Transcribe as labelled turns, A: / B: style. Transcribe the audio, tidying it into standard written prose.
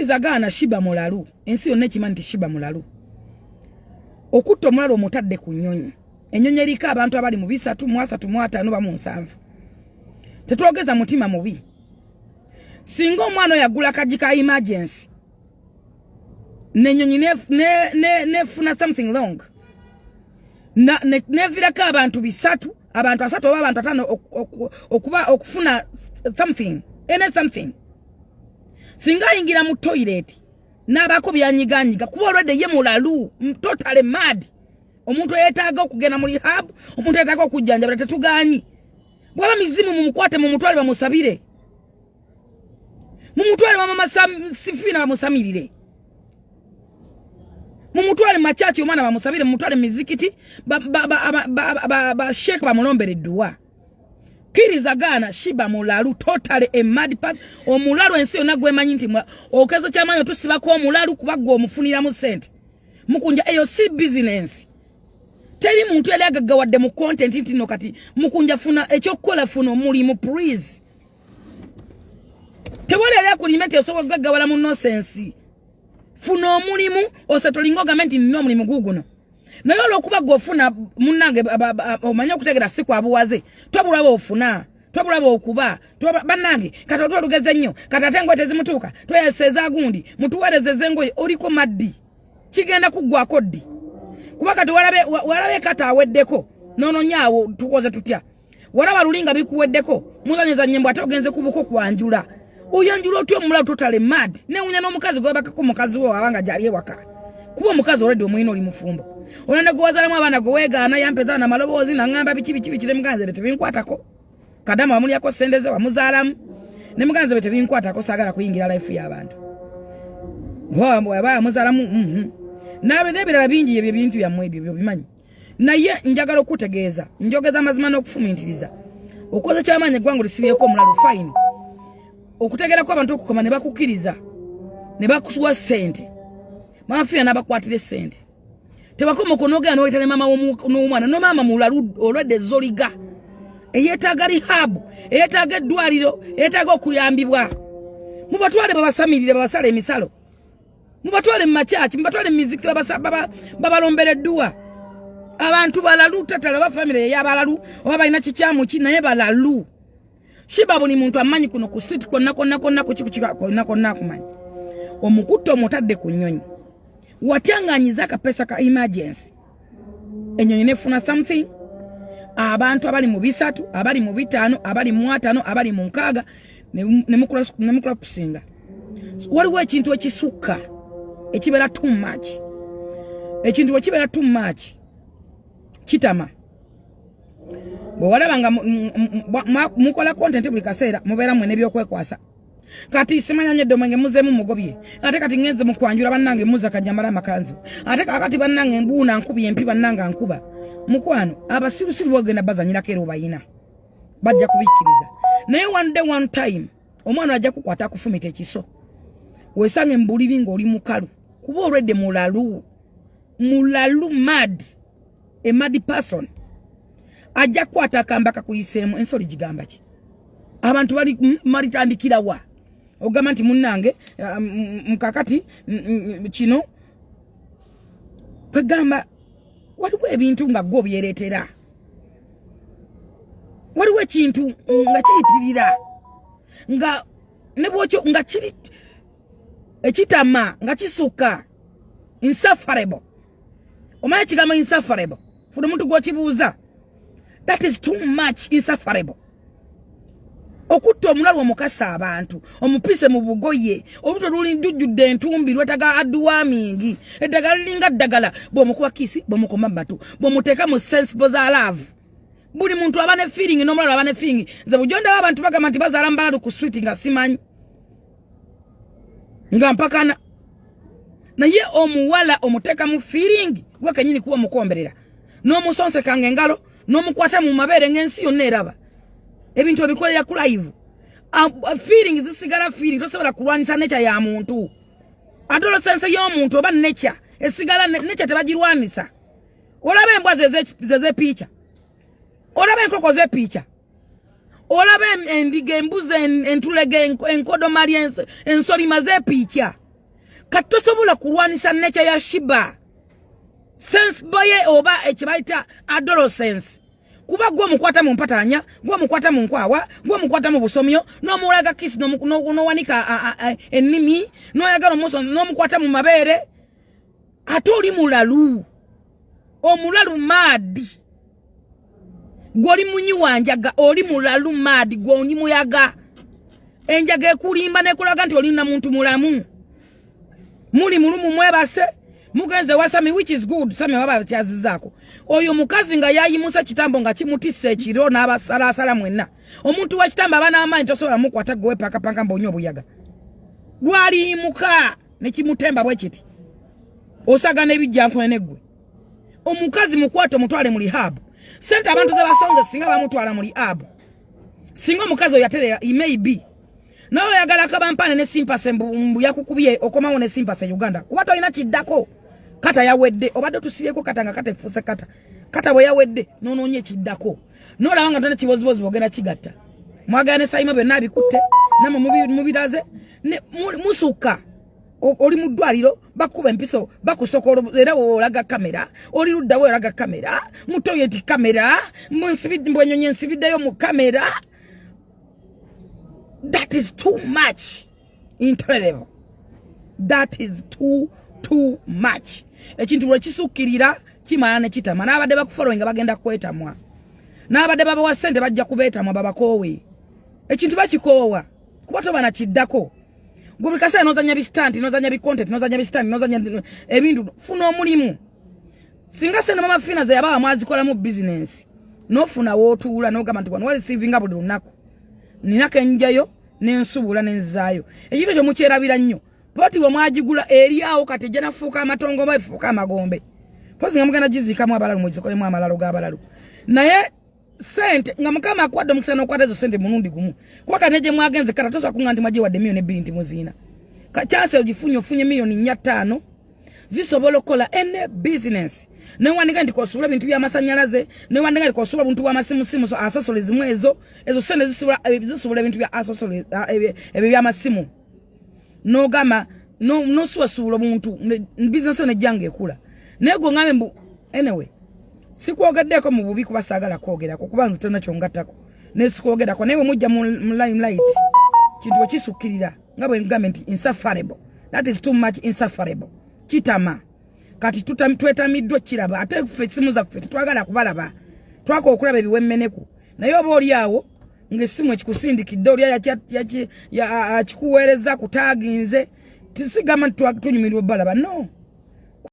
A: Kirizagana Sheebah Mulalu. Ensi yonna ekimanyi nti Sheebah Mulalu. Okutta omulalo omutadde ku nnyonyi. Ennyonyi eriko abantu abali mu 3, 3, 5 ba mu 7. Tetwogeza mutima mubi. Singa omwana yagula kaji ka emergency. N'ennyonyi nefuna something wrong. Nevirako abantu 3, abantu 3 oba abantu 5 okufuna something. Something. Singa yingira mu toilet. Nabako byanyiganyiga kuba already ye Mulalu totally mad. Omuntu yetaaga okugenda mu rehab, omuntu yetaaga okujjanjabira tetuganyi. Bwaba mizimu mumukwate mu mutwale bamusabire. Mu mutwale wa mama Sifina bamusamirire. Mu mutwale machachi omwana bamusabire, mu mutwale mizikiti ba sheikh bamulombere dua. Kirizagana Sheebah Mulalu totally a mad part. Omulalu ensi yonna gwemanyi nti okezo kyamanyi tusibako omulalu kuba gwe omufunira mu sente. Mukunja eyo si business. Teri muntu yali agaggawadde mu content nti no kati mukunja funa ekyokukola funa omulimu please. Tewali yali akulimenti osobola gaggawala mu nonsense. Funa omulimu osatolinga ogamenti nino omulimu guguno. Naye olwokuba gw'ofuna munnange omanya okutegera si kwa buwaze. Twabulaba ofuna, twabulaba okuba, bannange kati otwalugeze nnyo, kati ate engoye tezimutuuka, tweyeseza gundi, mutuweerezeze engoye oliko maddi. Kigenda kuggwako ddi. Kuba kati walabe kata aweddeko, nono nyaawo tukoze tutya. Walaba lulinga bikuweddeko, muzanyeza nnyembo ate ogenze kubuko kwanjula. Oyanjula otyo omulalu totally mad. Newunya n'omukazi gwebakako mukazi wo abanga gyali ewaka. Kuba omukazi already omuyina oli mufumbo. Onana gwazalamu abaana gwegaana yampeza na maloboozi na ngamba biki muganze bete binkwatako. Kadama amuli yako sendeze wa muzaalamu. Ne muganze bete binkwatako sagala kuyingira life y'abantu. Ngwambo yaba muzaalamu nabe nebirala bingi ebyo bintu byamwe ebyo bimanyi. Naye njagala okutegeeza, njogeza amazima n'okufumintiriza. Okoze kyamanye gwangu lisibyeko omulalu fine. Okutegera kwa abantu okukoma ne bakukiriza. Ne bakusuwa sente. Mafia nabakwatire sente. Tebakoma konoga no mama n'omwana no mama Mulalu olwedde zoliga. Eyetaaga rehab, eyetaaga eddwaliro, eyetaaga okuyambibwa. Mubatwale babasamirire babasala emisalo. Mubatwale mu machachi, mubatwale mu miziki babalombere dua. Abantu balalu tatala ba family y'abalalu oba balina kikyamu ki naye balalu. Sheebah buli muntu amanyi kuno ku street konna ku kikuchika konna kumanyi. Omukutto omutadde ku nnyonyi. Watyanganyiza akapesa ka emergency. Ennyonyi nefuna something. Abantu abali mu 3, abali mu 5, abali mu 5, abali mu 6 ne mukula kusinga. Waliwo ekintu ekisukka ekibera too much. Ekintu ekibera too much kitama. Bwalabanga mukola content buli kaseera mubeera mwene byokwekwasa. Kati simanya nyedo mwenge muzemu mugobye. Ate kati ngenze mukwanjula bannange muza kanyamala makanzi. Ate kati bannange mbuna nkubi empi bannanga nkuba. Mukwano abasirusiru bogenda bazanyira kero bayina. Bajja kubikiriza. Naye one day one time omwana ajja kukwata kufumita ekiso. Wesange mbuliri ng'oli mukalu. Kuba already Mulalu. Mulalu mad. A mad person. Ajja kwata kambaka kuyisemu ensoli gigamba ki. Abantu bali maritandikira wa. Ogamba nti munnange mkakati kino kagamba waliwo ebintu nga gwo byereetera. Waliwo ekintu nga kiyitirira nga nebwokyo nga kiri ekitama nga kisuka insufferable. Omanyi kigambo insufferable funa omuntu gwokibuuza. That is too much insufferable. Okutta omulalu omukasa abantu omupise mu bugoye oluto luli njujjudde entumbi lwetaga adwarming eddagala linga ddagala bw'omukuba kisi bw'omukoma batu bw'omuteeka mu sensible za love buli muntu aba ne feeling n'omulalu aba ne feeling nze bujonda abantu bagamba nti bazaala mbalalu ku street nga simanyi nga mpakana naye omuwala omuteeka mu feeling gwe kenyini kuba mukomberera n'omusonse kange engalo n'omukwata mu mabeere ng'ensi yonna eraba ebintu ebikolera ku live feelings zisigala feeling tosobola kulwanisa nature ya muntu adolescence y'omuntu oba nature esigala nature tebagirwanisa. Olaba embwa ze picha, olaba enkoko ze picha, olaba endiga embuzi entulege enkodomali ensoli maze picha katosobola kulwanisa nature ya Sheebah sense boye oba ekibaita adolescence kuba gwo mukwata mu mpatanya gwo mukwata mu nkwawa gwo mukwata mu busomyo no mulaga kiss no wanika ennimi no yagala muso no mukwata mu mabere atoli mulalu omulalu mad goli munyi wanjaga oli mulalu mad gwonyi muyaga enjaga ekulimba nekulaga nti oli na muntu mulamu muli mulumu mwebase mugenze wasami which is good sami waba kyazizako oyo mukazi nga yayimusa kitambo nga kimutisse ekiro n'abasala mwenna omuntu wa kitamba abana amaanyi tosobola mukwata gwe paka mbonyo buyaga lwali muka ne kimutemba bwe kiti osaga nebijjanko negwe omukazi mukwato mutwale mu rehab sente abantu ze basonze singa bamutwala mu rehab singa omukazi oyatere maybe nawe yagala kabampane ne simpase mbu yakukubye okomawo ne simpase Uganda kuba toyina kiddako kata yawedde obadde tusibyeko kata nga kata efuse kata bwe yawedde nononye kiddako nolabanga tone kibozibozi bogera kigatta mwagane sayima be nabikutte namwe mubiraze ne musuka oli muddwaliro bakuba empiso bakusokolo era olaga kamera oli ludda we olaga kamera mutoyeti kamera munsibidde mbonyonye nsibiddeyo mu kamera. That is too much intolerable. That is too much. Ekintu bwe kisukirira kimala ne kitama n'abadde bakufollowinga bagenda kwetamwa n'abadde babawa ssente bajja kubeetamwa babakoowe ekintu bakikoowa kuba tobana kiddako gwe bikasa nozanya bistanti nozanya bicontent nozanya bistanti nozanya ebintu funa omulimu singa sene mama fina ze yabawa mwazikola mu business nofuna wotuula n'ogamba nti wano wali receiving buli lunaku ninaka enjayo n'ensubula n'enzaayo ekintu ekyo mukyerabira nnyo poti we mwagigula eri awo kati jena fuuka amatongo bafuuka amagombe pozi nga mugenda gizikamu abalalu mugikolemu amalalo g'abalalu naye sente nga mukama akwadde omukisa n'okwata ezo sente mulundi gumu kuba kati negye mwagenze kata tosobola kuŋŋamba nti mwagiwadde miliyoni 2 nti muziina chance ogifunye ofunye miliyoni 4-5 zisobola okukola any business newandika nti kosuula ebintu by'amasannyalaze newandika nti kosuula buntu bw'amasimu so asosolezimu ezo sente zisobola ebintu bya asosole ebyo by'amasimu n'ogamba nosuwasuula omuntu business one ejjanga ekula naye gwe ngambe mbu anyway sikwogeddeko mu bubi kuba saagala kwogerako kuba nze tolina kyongattako naye sikwogerako naye bwe mujja mu limelight kintu bwe kisukkirira nga bwe ngambe nti insufferable. That is too much insufferable. Kitama kati twetamiddwa kiraba ate ffe simu zaffe tetwagala kubalaba twako okulaba ebiwemmeneku naye oba oli awo ng'essimu ekikusindikidde oli akikuweereza kutaaginze tisigamba nti tunyumirwa balaba no